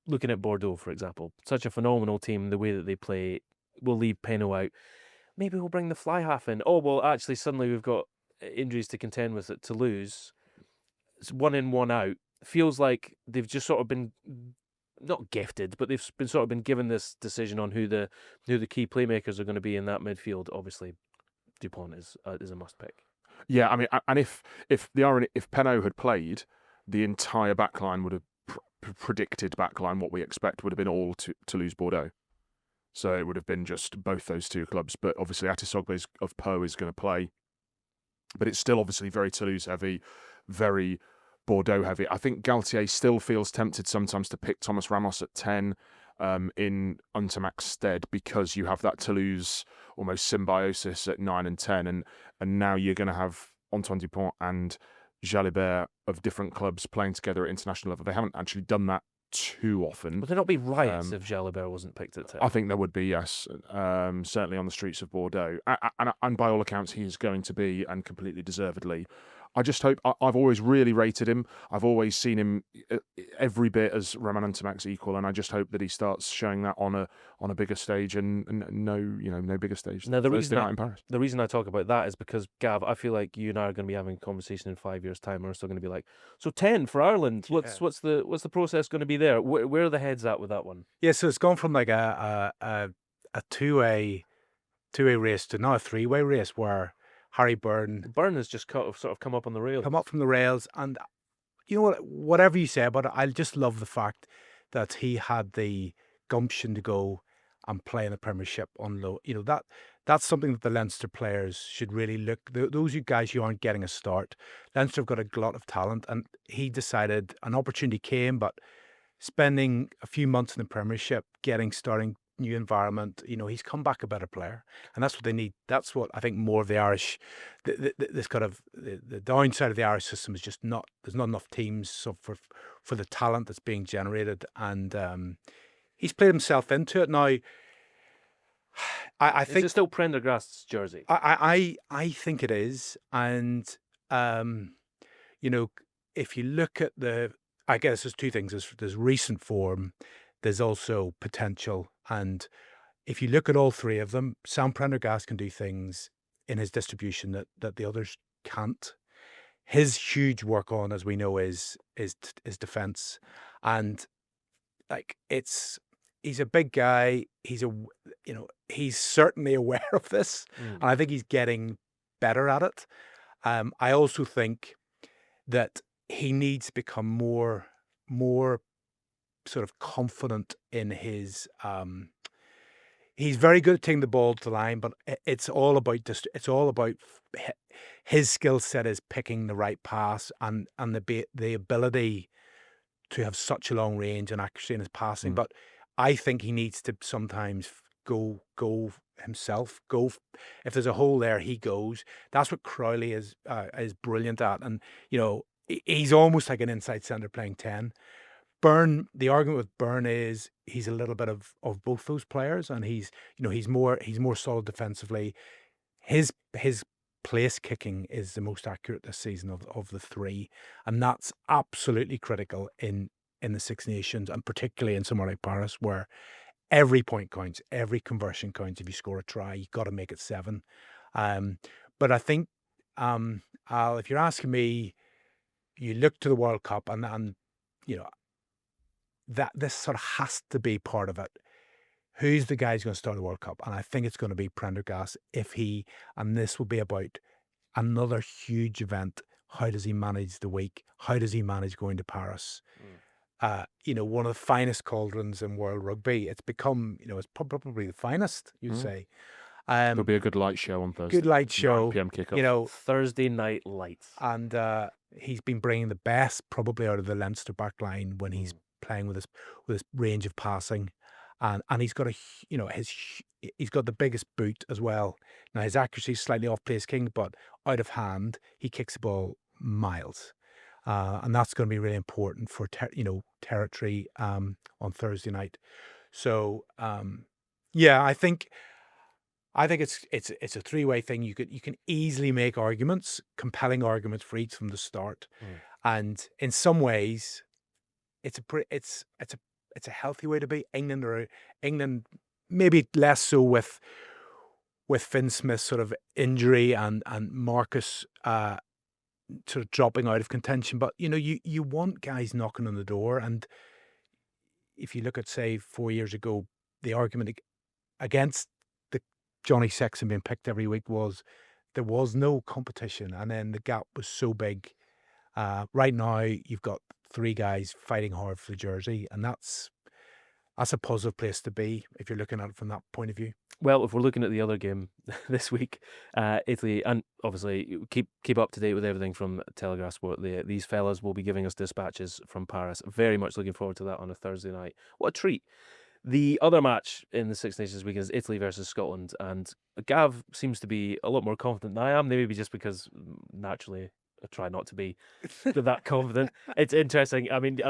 looking at Bordeaux, for example, such a phenomenal team, the way that they play, will leave Penaud out. Maybe we'll bring the fly half in. Oh, well, actually, suddenly we've got injuries to contend with at Toulouse. It's 1 in, 1 out. Feels like they've just sort of been not gifted, but they've been given this decision on who the key playmakers are going to be in that midfield. Obviously, Dupont is a must pick. Yeah, I mean, and if Penaud had played, the entire backline would have predicted backline what we expect would have been all Toulouse Bordeaux. So it would have been just both those two clubs. But obviously, Atisogbe of Pau is going to play, but it's still obviously very Toulouse heavy, very Bordeaux heavy. I think Galtier still feels tempted sometimes to pick Thomas Ramos at 10 in Untermach's stead, because you have that Toulouse almost symbiosis at 9 and 10, and now you're going to have Antoine Dupont and Jalibert of different clubs playing together at international level. They haven't actually done that too often. Would there not be riots if Jalibert wasn't picked at 10? I think there would be, yes. Certainly on the streets of Bordeaux. And by all accounts, he is going to be, and completely deservedly. I just hope, I've always really rated him. I've always seen him every bit as Romain Untermach's equal, and I just hope that he starts showing that on a bigger stage, and no bigger stage. Now, the reason I talk about that is because, Gav, I feel like you and I are going to be having a conversation in 5 years' time, and we're still going to be like, so 10 for Ireland. What's the process going to be there? Where are the heads at with that one? Yeah, so it's gone from like a two-way race to now a three-way race where Harry Byrne has just sort of come up on the rails. Come up from the rails, and you know what? Whatever you say about it, I just love the fact that he had the gumption to go and play in the Premiership on low. You know, that's something that the Leinster players should really look. Those you guys who aren't getting a start, Leinster have got a glut of talent, and he decided an opportunity came, but spending a few months in the Premiership, starting new environment, he's come back a better player, and that's what they need. That's what I think more of the Irish, this kind of the downside of the Irish system is just there's not enough teams for the talent that's being generated, and he's played himself into it now. I think it's still Prendergast's jersey. I think it is, and if you look at the I guess there's two things. There's recent form, there's also potential. And if you look at all three of them, Sam Prendergast can do things in his distribution that the others can't. His huge work on, as we know, is defense, and like he's a big guy. He's certainly aware of this, and I think he's getting better at it. I also think that he needs to become more sort of confident in his. He's very good at taking the ball to the line, but it's all about his skill set is picking the right pass and the ability to have such a long range and accuracy in his passing. But I think he needs to sometimes go himself. If there's a hole there, he goes. That's what Crowley is brilliant at, and he's almost like an inside centre playing 10. Byrne, the argument with Byrne is he's a little bit of both those players, and he's more solid defensively. His place kicking is the most accurate this season of the three, and that's absolutely critical in the Six Nations, and particularly in somewhere like Paris, where every point counts, every conversion counts. If you score a try, you've got to make it 7. But I think, Al, if you're asking me, you look to the World Cup and that this sort of has to be part of it. Who's the guy who's going to start the World Cup? And I think it's going to be Prendergast and this will be about another huge event. How does he manage the week? How does he manage going to Paris? One of the finest cauldrons in world rugby. It's become, it's probably the finest, you'd say. It'll be a good light show on Thursday. Good light show. 9 p.m. kickoff. Thursday night lights. And he's been bringing the best probably out of the Leinster back line when he's playing with his range of passing, and he's got he's got the biggest boot as well. Now his accuracy is slightly off place king, but out of hand he kicks the ball miles, and that's going to be really important for territory on Thursday night. So I think it's a three-way thing. You can easily make compelling arguments for each from the start, and in some ways it's a healthy way to be. England maybe less so with Finn Smith's sort of injury and Marcus sort of dropping out of contention, but you want guys knocking on the door. And if you look at, say, 4 years ago, the argument against the Johnny Sexton being picked every week was there was no competition, and then the gap was so big. Right now you've got 3 guys fighting hard for the jersey, and that's a positive place to be if you're looking at it from that point of view. Well, if we're looking at the other game this week, Italy, and obviously keep up to date with everything from Telegraph Sport. These fellas will be giving us dispatches from Paris. Very much looking forward to that on a Thursday night. What a treat. The other match in the Six Nations weekend is Italy versus Scotland, and Gav seems to be a lot more confident than I am, maybe just because naturally I try not to be that confident. It's interesting. I mean,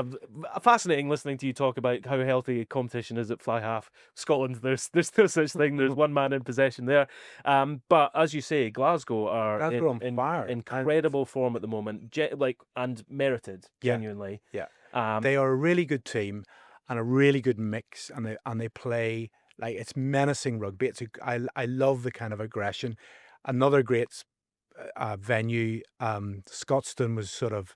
fascinating listening to you talk about how healthy competition is at fly half. Scotland, there's no such thing. There's one man in possession there. But as you say, Glasgow are in fire. Incredible form at the moment, and merited, genuinely. Yeah. They are a really good team and a really good mix, and they play like it's menacing rugby. I love the kind of aggression. Another great venue, Scotstoun was sort of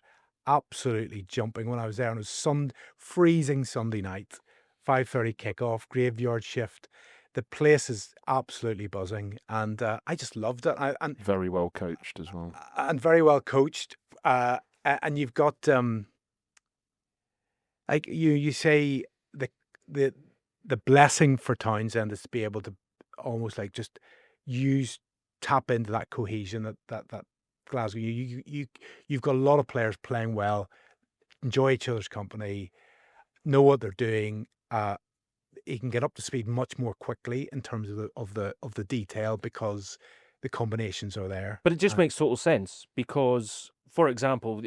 absolutely jumping when I was there, and it was freezing Sunday night, 5:30 kickoff, graveyard shift. The place is absolutely buzzing, and I just loved it. And very well coached as well. And very well coached. And you've got like you say the blessing for Townsend is to be able to almost like just tap into that cohesion that Glasgow. You've got a lot of players playing well, enjoy each other's company, know what they're doing. You can get up to speed much more quickly in terms of the detail because the combinations are there. But it just makes total sense because, for example,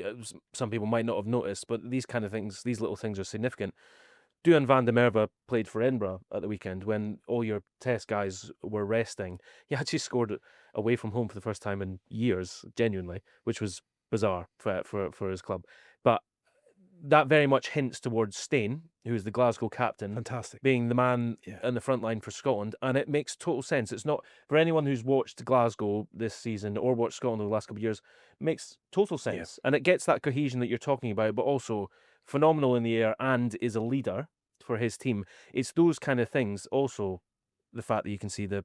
some people might not have noticed, but these kind of things, these little things are significant. Duan van der Merwe played for Edinburgh at the weekend when all your test guys were resting. He actually scored away from home for the first time in years, genuinely, which was bizarre for his club. But that very much hints towards Steyn, who is the Glasgow captain, Fantastic. being the man Yeah. in the front line for Scotland, and it makes total sense. It's not, for anyone who's watched Glasgow this season or watched Scotland over the last couple of years, makes total sense, and it gets that cohesion that you're talking about, but also phenomenal in the air and is a leader for his team. It's those kind of things. Also, the fact that you can see the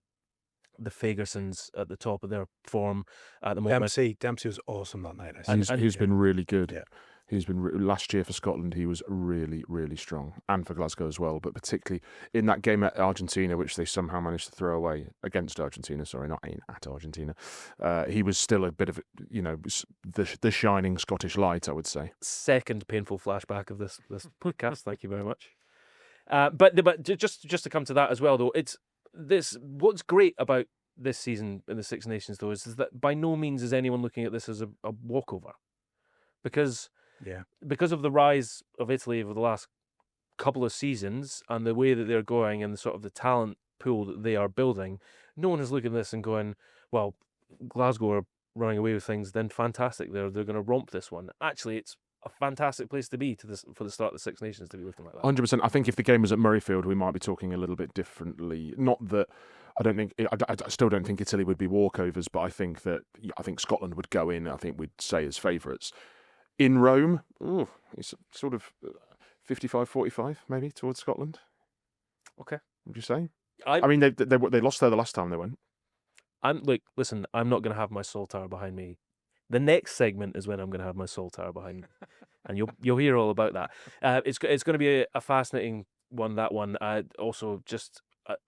Fagersons at the top of their form at the moment. Dempsey was awesome that night. I And he's been really good. Yeah. He's been last year for Scotland. He was really, really strong, and for Glasgow as well. But particularly in that game at Argentina, which they somehow managed to throw away against Argentina. Sorry, not at Argentina. He was still a bit of, the shining Scottish light, I would say. Second painful flashback of this podcast. Thank you very much. But just to come to that as well, though, what's great about this season in the Six Nations, though, is that by no means is anyone looking at this as a walkover, because of the rise of Italy over the last couple of seasons and the way that they're going and the sort of the talent pool that they are building, no one is looking at this and going, well, Glasgow are running away with things, then fantastic, they're going to romp this one. Actually, it's a fantastic place to be for the start of the Six Nations to be looking like that. 100%. I think if the game was at Murrayfield, we might be talking a little bit differently. Not that I still don't think Italy would be walkovers, but I think Scotland would go in. I think we'd say as favourites. In Rome, it's sort of 55-45 maybe towards Scotland. Okay, would you say? I mean, they lost there the last time they went. Listen, I'm not going to have my Soul Tower behind me. The next segment is when I'm going to have my Soul Tower behind me, and you'll hear all about that. It's going to be a fascinating one. That one. Also,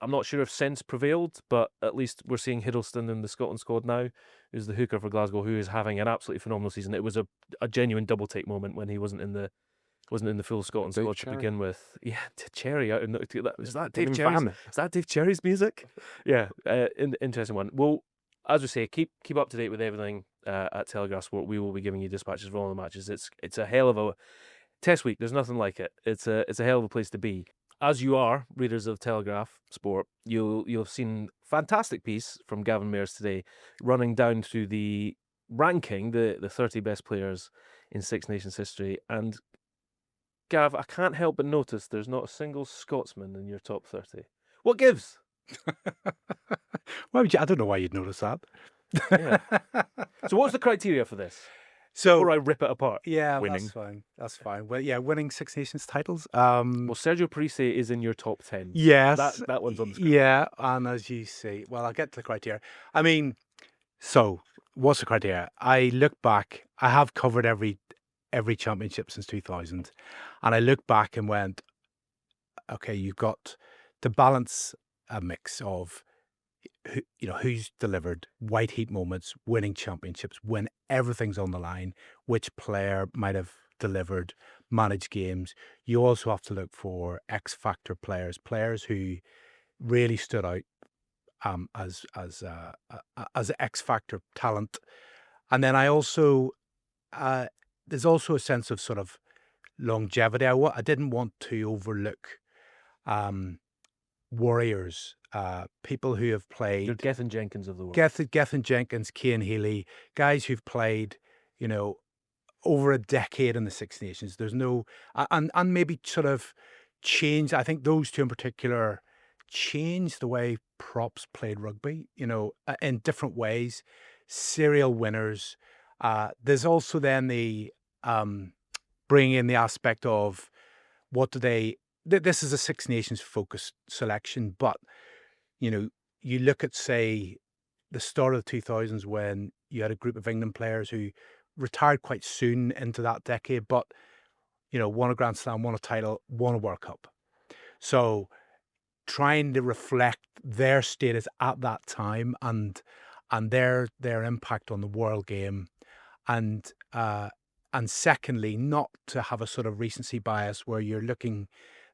I'm not sure if sense prevailed, but at least we're seeing Hiddleston in the Scotland squad now, who's the hooker for Glasgow, who is having an absolutely phenomenal season. It was a genuine double take moment when he wasn't in the full Scotland squad to begin with. Yeah, Cherry out. Is that Dave Cherry's? Is that Dave Cherry's music? Yeah, interesting one. Well, as we say, keep up to date with everything at Telegraph Sport. We will be giving you dispatches for all the matches. It's a hell of a test week. There's nothing like it. It's a hell of a place to be. As you are readers of Telegraph Sport, you'll have seen a fantastic piece from Gavin Mayers today, running down through the ranking, the 30 best players in Six Nations history. And Gav, I can't help but notice there's not a single Scotsman in your top 30. What gives? Why would you? I don't know why you'd notice that. Yeah. So what's the criteria for this? So Before I rip it apart. yeah, Winning. That's fine. Well, yeah, winning Six Nations titles. Well, Sergio Parise is in your top 10. Yes, That one's on the screen. yeah, and as you say, well, I'll get to the criteria. I mean, so what's the criteria? I look back. I have covered every championship since 2000, and I look back and went, okay, you've got to balance a mix of who's delivered white heat moments, winning championships, when everything's on the line, which player might have delivered, managed games. You also have to look for X factor players who really stood out as X factor talent. And then I also there's also a sense of sort of longevity. I didn't want to overlook warriors, people who have played. You're Gethin Jenkins of the world. Gethin Jenkins, Cian Healy, guys who've played, over a decade in the Six Nations. There's no, and maybe sort of changed. I think those two in particular changed the way props played rugby, in different ways. Serial winners. There's also then the bringing in the aspect of what do they. This is a Six Nations focused selection, but you look at, say, the start of the 2000s when you had a group of England players who retired quite soon into that decade, but won a Grand Slam, won a title, won a World Cup. So trying to reflect their status at that time and their impact on the world game, and secondly, not to have a sort of recency bias where you're looking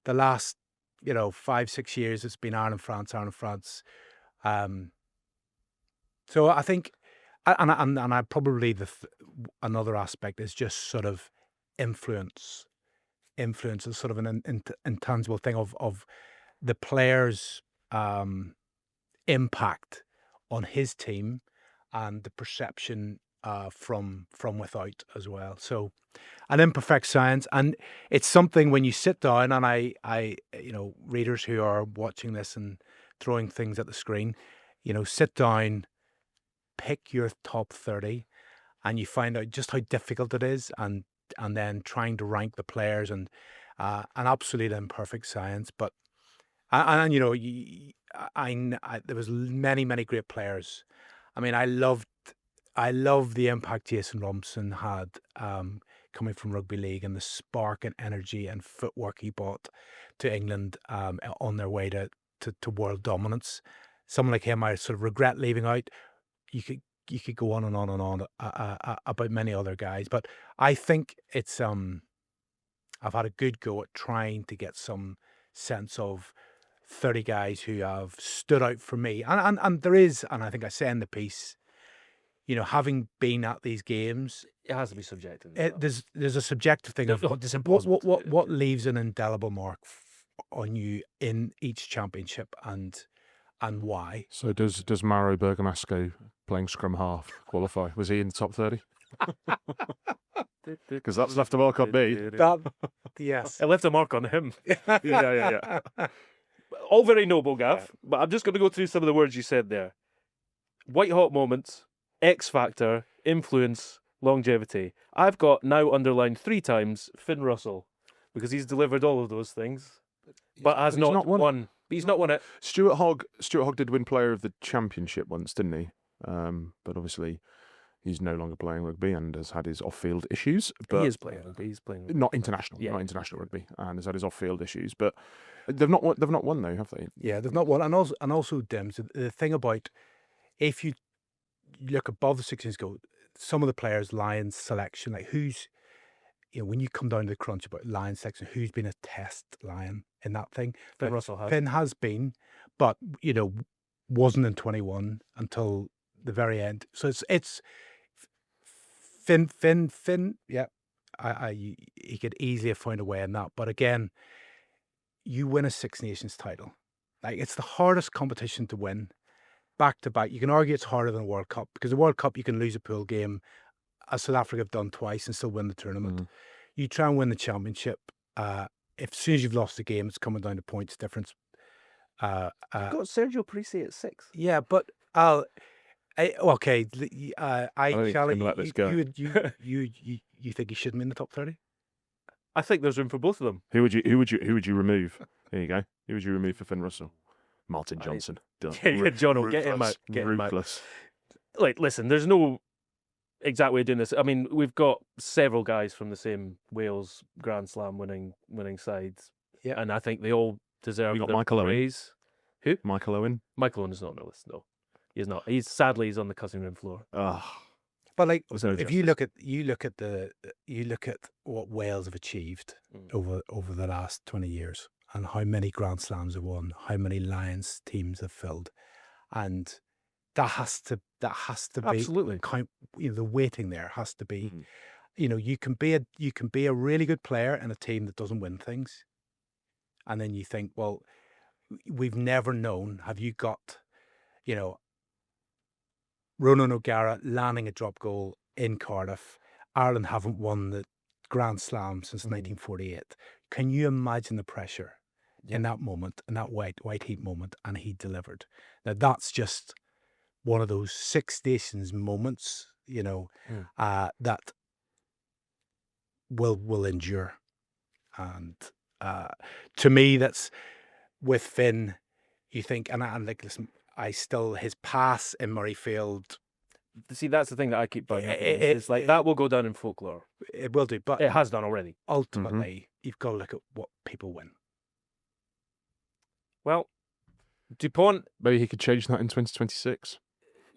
the last 5-6 years it's been Ireland, France. So I think, and I probably another aspect is just sort of influence. Influence is sort of an intangible thing of the player's impact on his team and the perception from without as well. So an imperfect science, and it's something when you sit down, and I readers who are watching this and throwing things at the screen, sit down, pick your top 30, and you find out just how difficult it is, and then trying to rank the players, and an absolute imperfect science. But there was many great players. I mean, I loved the impact Jason Robinson had coming from rugby league, and the spark and energy and footwork he brought to England on their way to world dominance. Someone like him, I sort of regret leaving out. You could go on and on and on about many other guys, but I think it's I've had a good go at trying to get some sense of 30 guys who have stood out for me, and there is, and I think I say in the piece, having been at these games, It has to be subjective. There's a subjective thing of what leaves an indelible mark on you in each championship, and why. So does Mauro Bergamasco playing scrum half qualify? Was he in the top 30? Because that's left a mark on me. Yes. It left a mark on him. Yeah. All very noble, Gav, but I'm just going to go through some of the words you said there. White hot moments, X factor, influence, longevity. I've got now underlined 3 times Finn Russell, because he's delivered all of those things, but has not won. But he's not won it. Stuart Hogg did win Player of the Championship once, didn't he? But obviously he's no longer playing rugby and has had his off-field issues. But He is playing rugby. He's playing rugby. not international rugby, and has had his off-field issues. But they've not won though, have they? Yeah, they've not won, and also Dims. The thing about, if you look above the 16s goal, some of the players' Lions selection, like who's, when you come down to the crunch about Lions selection, who's been a test Lion in that thing? Finn Russell has. Finn has been, but wasn't in 21 until the very end. So it's Finn. Yeah, he could easily have found a way in that. But again, you win a Six Nations title, like it's the hardest competition to win. Back to back, you can argue it's harder than the World Cup, because the World Cup you can lose a pool game, as South Africa have done twice, and still win the tournament. You try and win the championship. If as soon as you've lost the game, it's coming down to points difference. You've got Sergio Parisi at 6. Yeah, but I don't think we can let this go. You think he shouldn't be in the top 30? I think there's room for both of them. Who would you remove? There you go. Who would you remove for Finn Russell? Martin Johnson. John, get him out. Get him out. Ruthless. Like, listen, there's no exact way of doing this. I mean, we've got several guys from the same Wales Grand Slam winning sides. Yeah. And I think they all deserve We got their Michael Owen. praise. Who? Michael Owen. Michael Owen is not on the list, no. He's not. Sadly he's on the cutting room floor. But like, Was no if you look at what Wales have achieved over the last 20 years, and how many Grand Slams have won, how many Lions teams have filled, and that has to be Absolutely. count. The weighting there has to be. You can be a really good player in a team that doesn't win things, and then you think, well, we've never known. Have you got, Ronan O'Gara landing a drop goal in Cardiff? Ireland haven't won the Grand Slam since 1948. Can you imagine the pressure in that moment, in that white heat moment? And he delivered. Now that's just one of those Six Nations moments, that will endure. And to me, that's with Finn. You think, and like, listen, his pass in Murrayfield. See, that's the thing that I keep bringing up. It's like that will go down in folklore. It will do, but It has done already. ultimately, you've got to look at what people win. Well, DuPont. Maybe he could change that in 2026.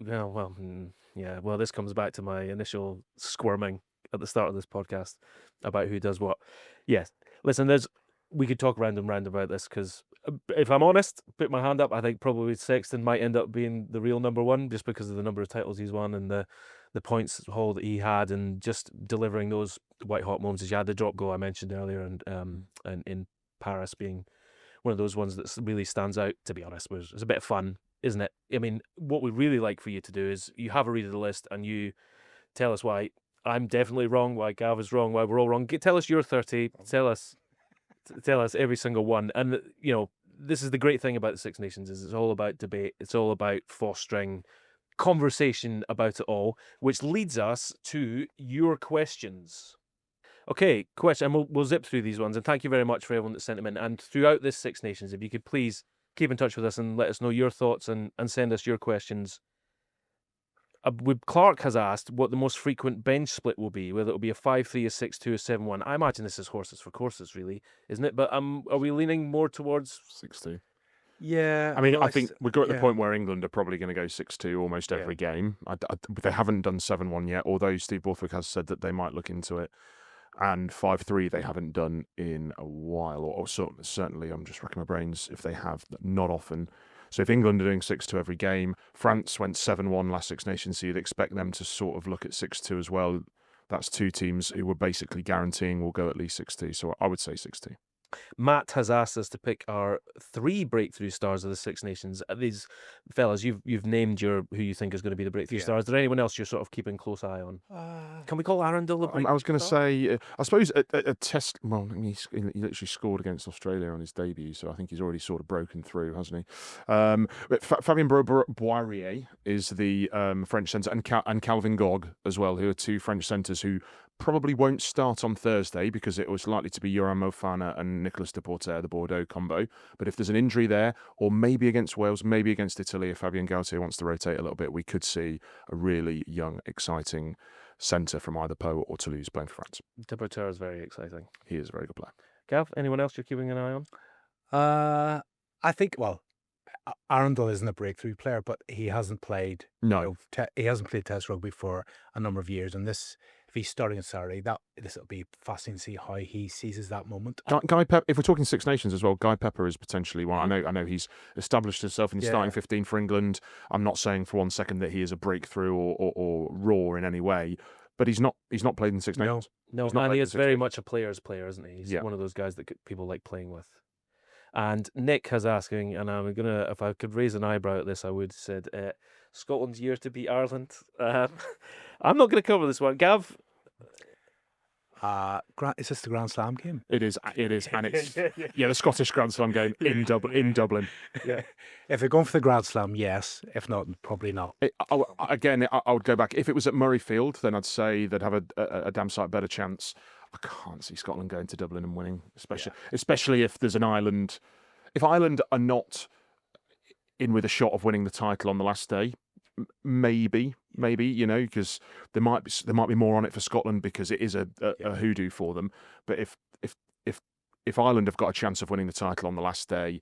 Yeah. Well, this comes back to my initial squirming at the start of this podcast about who does what. Yes. Listen, we could talk round and round about this, because if I'm honest, put my hand up, I think probably Sexton might end up being the real number one, just because of the number of titles he's won and the points haul that he had, and just delivering those white hot moments as you had. The drop goal I mentioned earlier, and in Paris being one of those ones that really stands out, to be honest. It's a bit of fun, isn't it? I mean, what we really like for you to do is you have a read of the list and you Tell us why I'm definitely wrong, why Gav is wrong, why we're all wrong. Tell us your 30. Tell us every single one. And, this is the great thing about the Six Nations is it's all about debate. It's all about fostering conversation about it all, which leads us to your questions. Okay, question, and we'll zip through these ones. And thank you very much for everyone that sent them in. And throughout this Six Nations, if you could please keep in touch with us and let us know your thoughts and send us your questions. Clark has asked what the most frequent bench split will be, whether it'll be a 5-3, a 6-2, a 7-1. I imagine this is horses for courses, really, isn't it? But are we leaning more towards 6-2? Yeah. I mean, I think we've got at the point where England are probably going to go 6-2 almost every game. They haven't done 7-1 yet, although Steve Borthwick has said that they might look into it. And 5-3 they haven't done in a while, or certainly, I'm just racking my brains if they have, not often. So if England are doing 6-2 every game, France went 7-1 last Six Nations, so you'd expect them to sort of look at 6-2 as well. That's two teams who were basically guaranteeing will go at least 6-2, so I would say 6-2. Matt has asked us to pick our 3 breakthrough stars of the Six Nations. These fellas, you've named who you think is going to be the breakthrough stars. Is there anyone else you're sort of keeping a close eye on? Can we call Arundell a breakthrough I was going to star? say, I suppose a test. Well, I mean, he literally scored against Australia on his debut, so I think he's already sort of broken through, hasn't he? But Fabien Boirier is the French centre, and Calvin Gog as well, who are 2 French centres who probably won't start on Thursday because it was likely to be Yoram Mofana and Nicolas Deporter, the Bordeaux combo. But if there's an injury there, or maybe against Wales, maybe against Italy, if Fabien Gautier wants to rotate a little bit, we could see a really young, exciting centre from either Pau or Toulouse playing for France. Deporter is very exciting. He is a very good player. Gav, anyone else you're keeping an eye on? I think, Arundell isn't a breakthrough player, but he hasn't played. No. He hasn't played Test rugby for a number of years, and if he's starting on Saturday, this will be fascinating to see how he seizes that moment. Guy Pepper, if we're talking Six Nations as well, Guy Pepper is potentially one. I know he's established himself in the starting 15 for England. I'm not saying for one second that he is a breakthrough or raw in any way, but he's not played in Six Nations. No, and he is very much a player's player, isn't he? He's one of those guys that people like playing with. And Nick has asking, and I'm gonna, if I could raise an eyebrow at this, I would have said Scotland's year to beat Ireland. I'm not going to cover this one, Gav. Is this the Grand Slam game? It is, and it's the Scottish Grand Slam game in Dublin. Yeah, if they're going for the Grand Slam, yes. If not, probably not. I would go back. If it was at Murrayfield, then I'd say they'd have a damn sight better chance. I can't see Scotland going to Dublin and winning, especially if there's an Ireland. If Ireland are not in with a shot of winning the title on the last day, maybe, because there might be more on it for Scotland because it is a hoodoo for them. But if Ireland have got a chance of winning the title on the last day,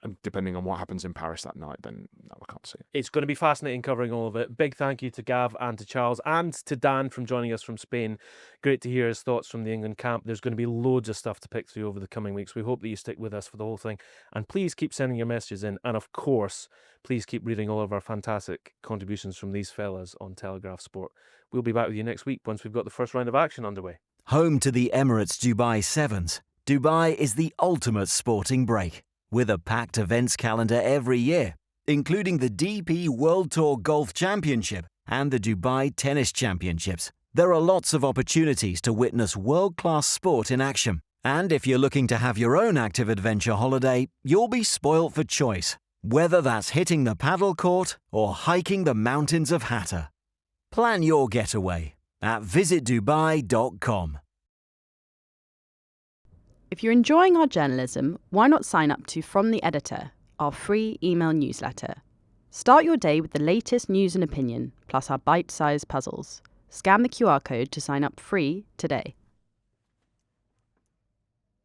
and depending on what happens in Paris that night, then no, I can't see it. It's going to be fascinating covering all of it. Big thank you to Gav and to Charles and to Dan from joining us from Spain. Great to hear his thoughts from the England camp. There's going to be loads of stuff to pick through over the coming weeks. We hope that you stick with us for the whole thing. And please keep sending your messages in. And of course, please keep reading all of our fantastic contributions from these fellas on Telegraph Sport. We'll be back with you next week once we've got the first round of action underway. Home to the Emirates Dubai Sevens, Dubai is the ultimate sporting break. With a packed events calendar every year, including the DP World Tour Golf Championship and the Dubai Tennis Championships. There are lots of opportunities to witness world-class sport in action. And if you're looking to have your own active adventure holiday, you'll be spoilt for choice. Whether that's hitting the paddle court or hiking the mountains of Hatta. Plan your getaway at visitdubai.com. If you're enjoying our journalism, why not sign up to From the Editor, our free email newsletter? Start your day with the latest news and opinion, plus our bite-sized puzzles. Scan the QR code to sign up free today.